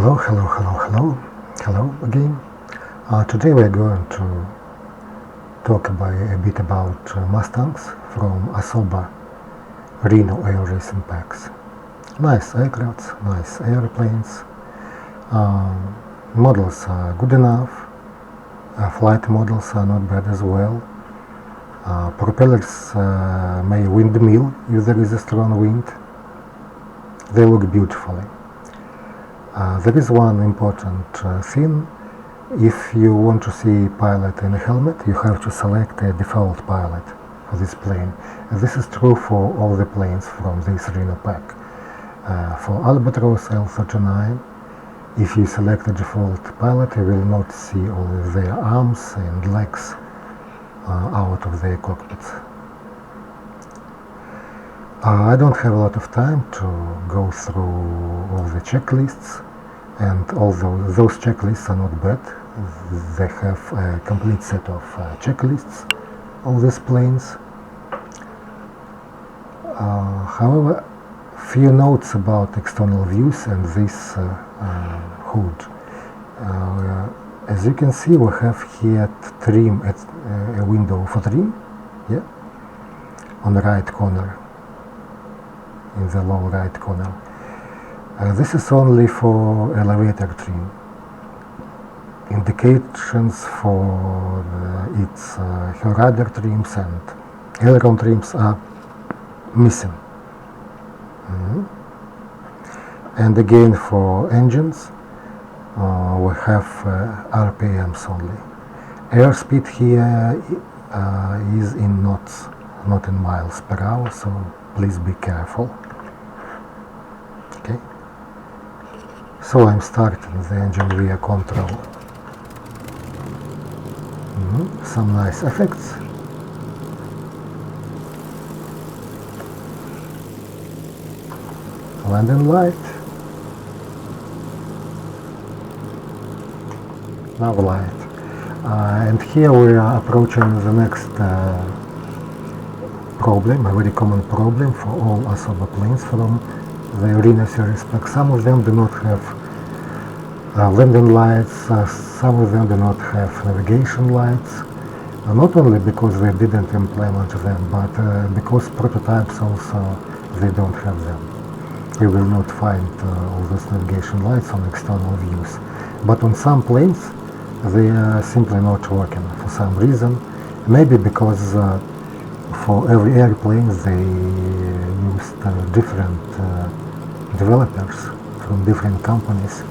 Hello again. Today we're going to talk a bit about Mustangs from Asoba Reno Air Racing Packs. Nice aircrafts, nice airplanes. Models are good enough. Flight models are not bad as well. Propellers may windmill if there is a strong wind. They look beautifully. There is one important thing. If you want to see pilot in a helmet, you have to select a default pilot for this plane. And this is true for all the planes from this Reno pack. For Albatros L39, if you select a default pilot, you will not see all their arms and legs out of their cockpits. I don't have a lot of time to go through all the checklists, and although those checklists are not bad, they have a complete set of checklists on these planes. However, few notes about external views and this hood. As you can see, we have here trim, a window for trim, on the right corner, in the lower right corner. This is only for elevator trim. Indications for its rudder trims and aileron trims are missing. And again, for engines, we have RPMs only. Airspeed here is in knots, not in miles per hour, so please be careful. Okay. So I'm starting the engine via control. Some nice effects. Landing light. Now light. And here we are approaching the next problem, a very common problem for all Asoba planes from the Reno series pack. Some of them do not have landing lights, some of them do not have navigation lights, not only because they didn't implement them, but because prototypes also, they don't have them. You will not find all those navigation lights on external views. But on some planes, they are simply not working for some reason. Maybe because for every airplane they used different developers from different companies,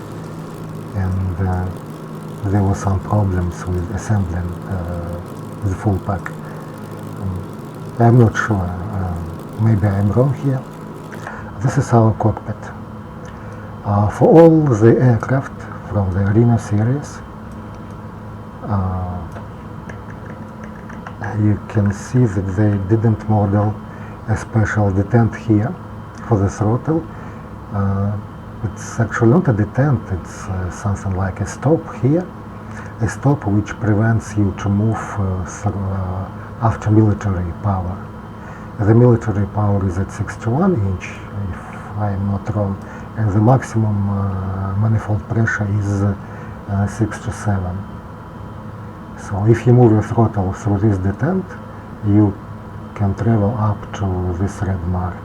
and there were some problems with assembling the full pack. I'm not sure, maybe I'm wrong here. This is our cockpit. For all the aircraft from the Reno series, you can see that they didn't model a special detent here for the throttle. It's actually not a detent, it's something like a stop here, a stop which prevents you to move after military power. The military power is at 61 inch, if I'm not wrong, and the maximum manifold pressure is 6 to 7. So if you move your throttle through this detent, you can travel up to this red mark,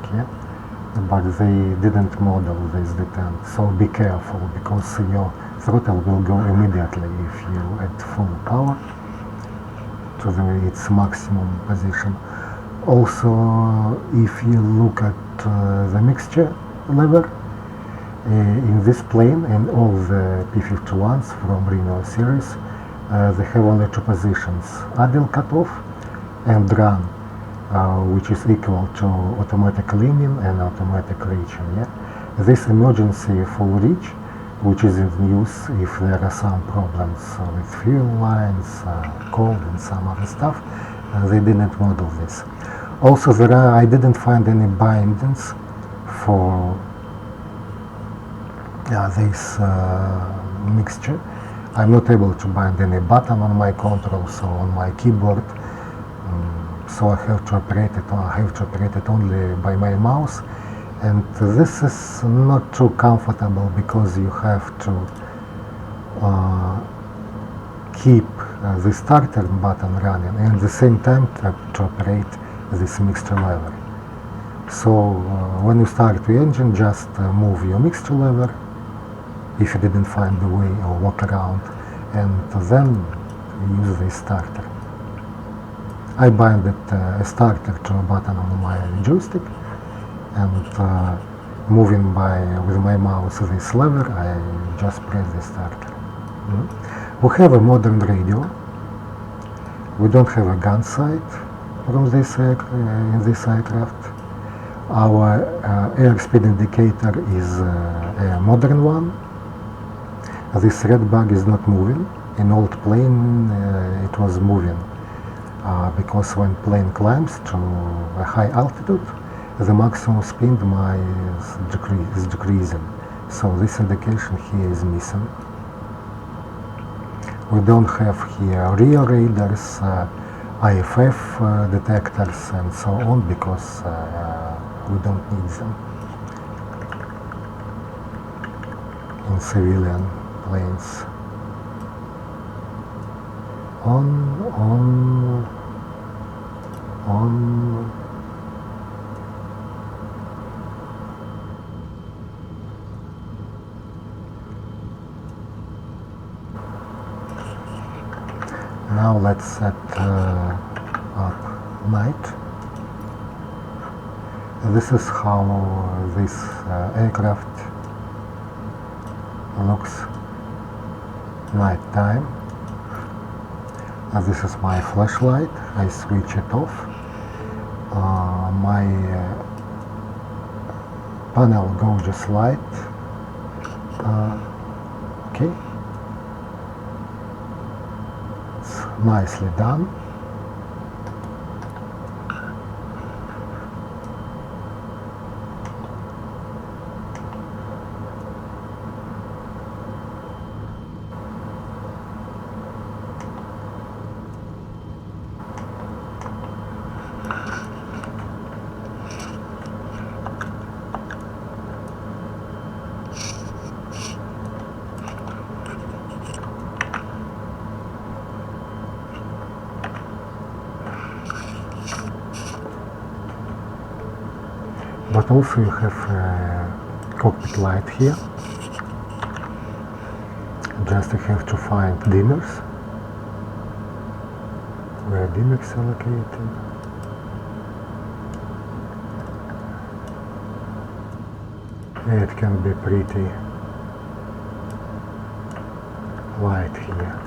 but they didn't model this detent, so be careful, because your throttle will go immediately if you add full power to its maximum position. Also, if you look at the mixture lever, in this plane and all the P51s from Reno series, they have only two positions, idle cutoff and run, which is equal to automatic leaning and automatic reaching. This emergency full reach, which is in use if there are some problems with fuel lines, cold and some other stuff, they didn't model this. Also, I didn't find any bindings for this mixture. I'm not able to bind any button on my controls or on my keyboard, so I have to operate it only by my mouse, And this is not too comfortable because you have to keep the starter button running and at the same time to operate this mixture lever. So when you start the engine, just move your mixture lever if you didn't find the way or walk around, and then use the starter. I bind a starter to a button on my joystick, and moving with my mouse this lever, I just press the starter. We have a modern radio. We don't have a gun sight from this in this aircraft. Our airspeed indicator is a modern one. This red bug is not moving. In old plane it was moving because when plane climbs to a high altitude, the maximum speed is decreasing. So this indication here is missing. We don't have here rear radars, IFF detectors and so on because we don't need them in civilian planes. On. Now let's set up night. This is how this aircraft looks night time. This is my flashlight. I switch it off. My panel gauges light. Okay. It's nicely done. But also you have a cockpit light here. Just you have to find dimmers. Where dimmers are located. It can be pretty light here.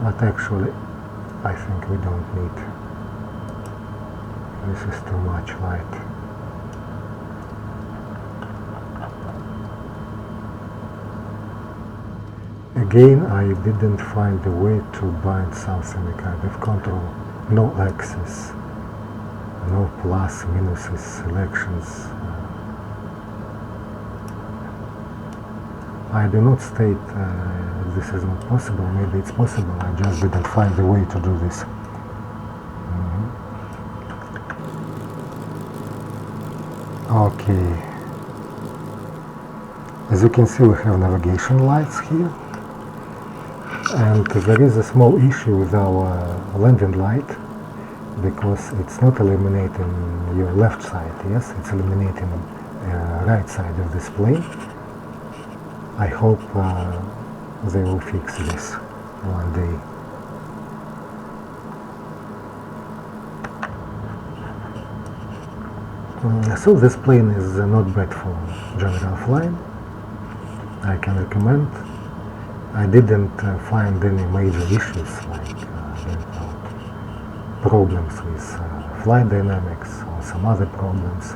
But actually I think we don't need. This is too much light. Again, I didn't find a way to bind something, a kind of control. No axis, no plus, minuses, selections. I do not state this is not possible. Maybe it's possible. I just didn't find a way to do this. Okay, as you can see we have navigation lights here, and there is a small issue with our landing light because it's not illuminating your left side. Yes, it's illuminating right side of this plane. I hope they will fix this one day. So this plane is not bad for general flying. I can recommend. I didn't find any major issues like problems with flight dynamics or some other problems.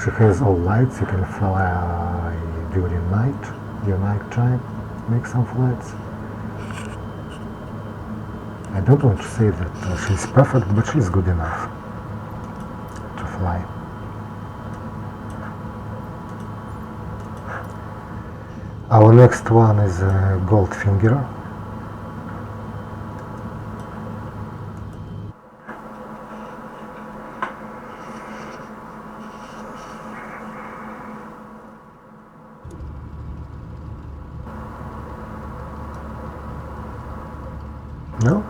She has all lights. You can fly during night, your night time, make some flights. I don't want to say that she's perfect, but she's good enough to fly. Our next one is Goldfinger. No?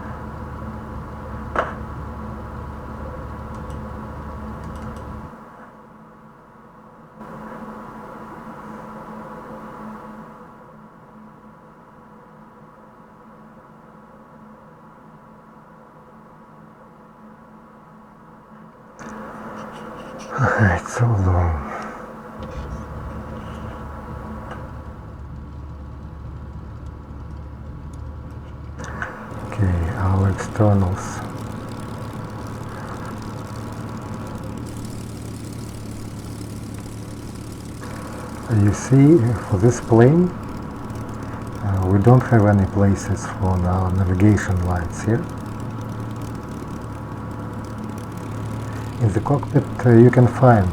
It's so long. Okay, our externals. You see, for this plane, we don't have any places for our navigation lights here. In the cockpit you can find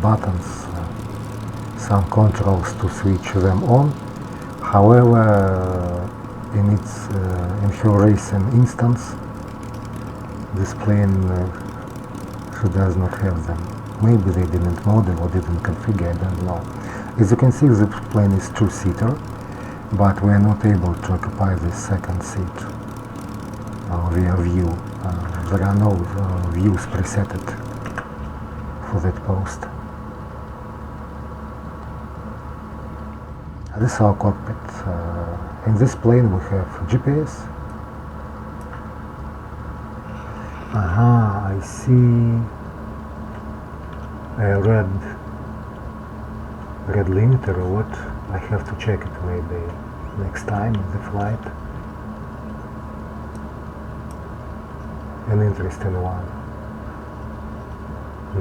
buttons, some controls to switch them on. However, in her racing instance, this plane does not have them. Maybe they didn't model or didn't configure, I don't know. As you can see, this plane is two-seater, but we are not able to occupy the second seat via view. There are no views preset for that post. This is our cockpit. In this plane we have GPS. I see a red limiter or what. I have to check it maybe next time in the flight. An interesting one.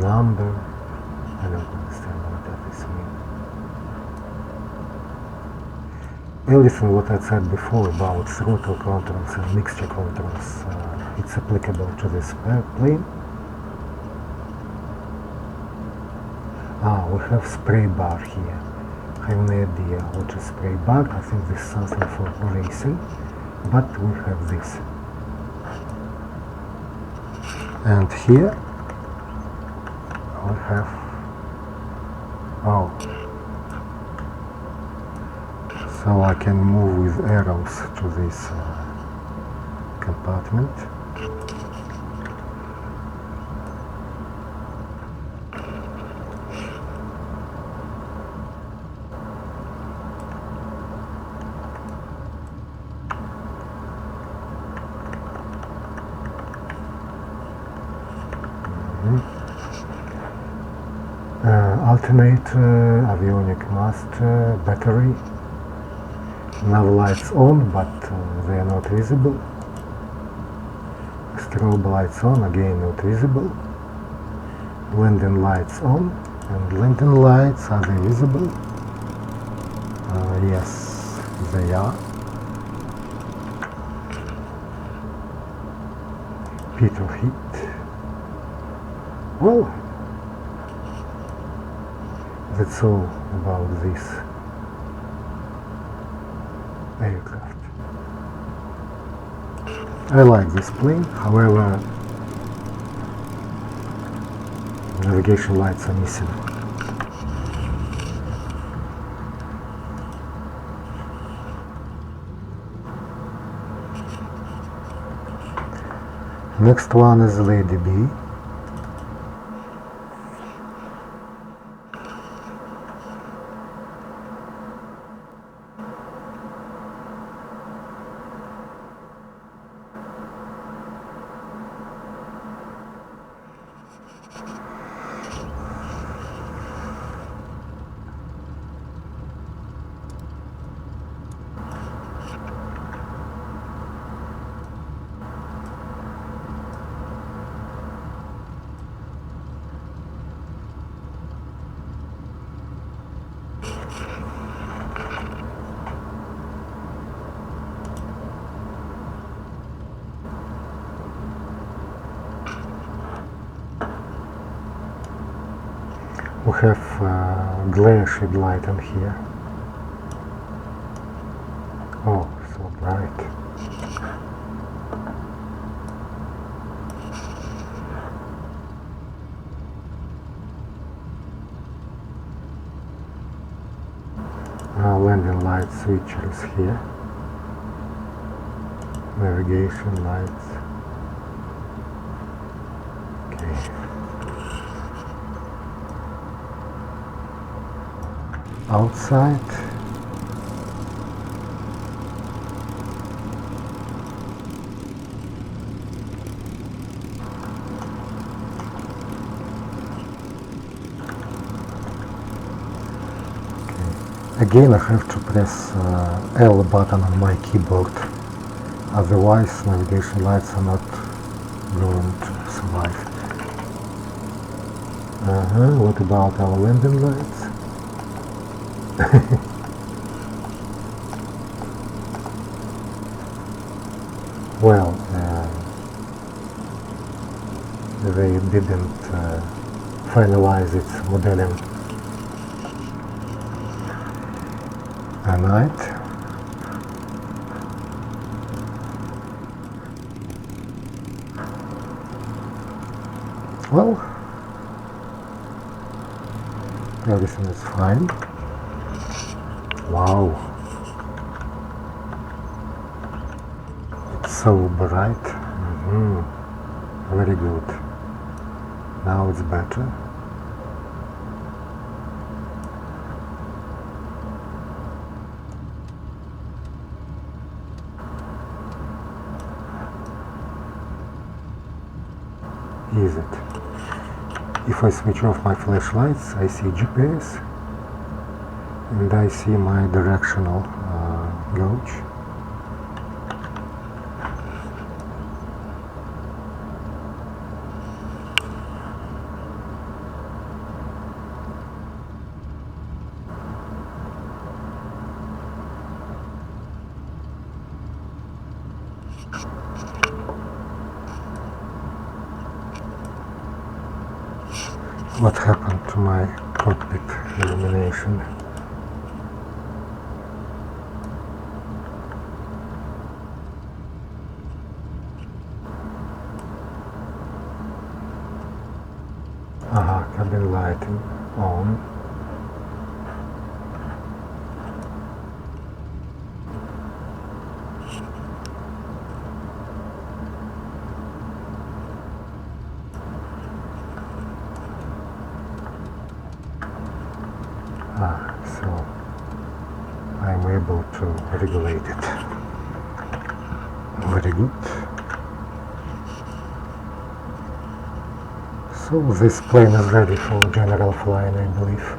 Number. I don't understand what that is mean. Everything what I said before about throttle controls and mixture controls, it's applicable to this plane. We have spray bar here. I have no idea what is spray bar. I think this is something for racing, but we have this. And here we have, so I can move with arrows to this compartment. Alternate avionic mast battery. Nav lights on, but they are not visible. Strobe lights on, again not visible. Landing lights on, and landing lights, are they visible? Yes, they are. Pitot heat. Well, that's all about this aircraft. I like this plane, however, navigation lights are missing. Next one is Lady B. We have glare shed light on here. Oh, so bright. Landing light switcher is here. navigation lights. Okay. Outside. Again, I have to press L button on my keyboard, otherwise navigation lights are not going to survive. What about our landing lights? Well, they didn't finalize its modeling at night. Well, everything is fine. Wow, it's so bright. Very good. Now it's better. Is it? If I switch off my flashlights, I see GPS and I see my directional gauge. What happened to my cockpit illumination? Cabin lighting on. So I'm able to regulate it. Very good. So this plane is ready for general flying, I believe.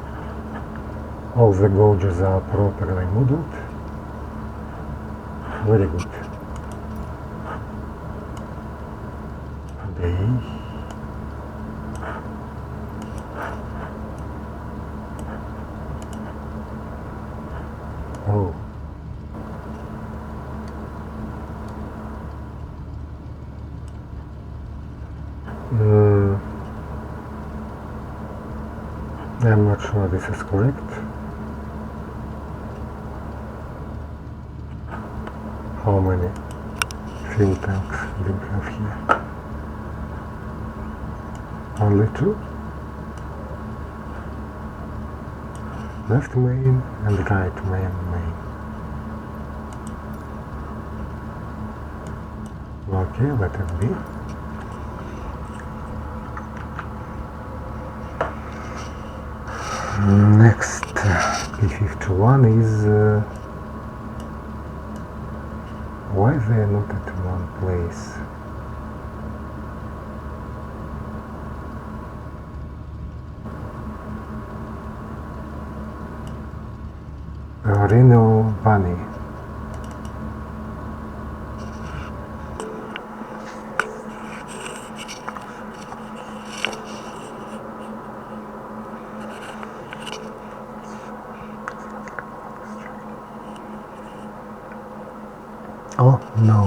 All the gauges are properly modeled. Very good. Day. Oh. I'm not sure this is correct. How many fuel tanks do we have here? Only two? Left main and right main. Okay, let it be. Next, P51 is why they are not at one place? Rhino bunny. Oh no.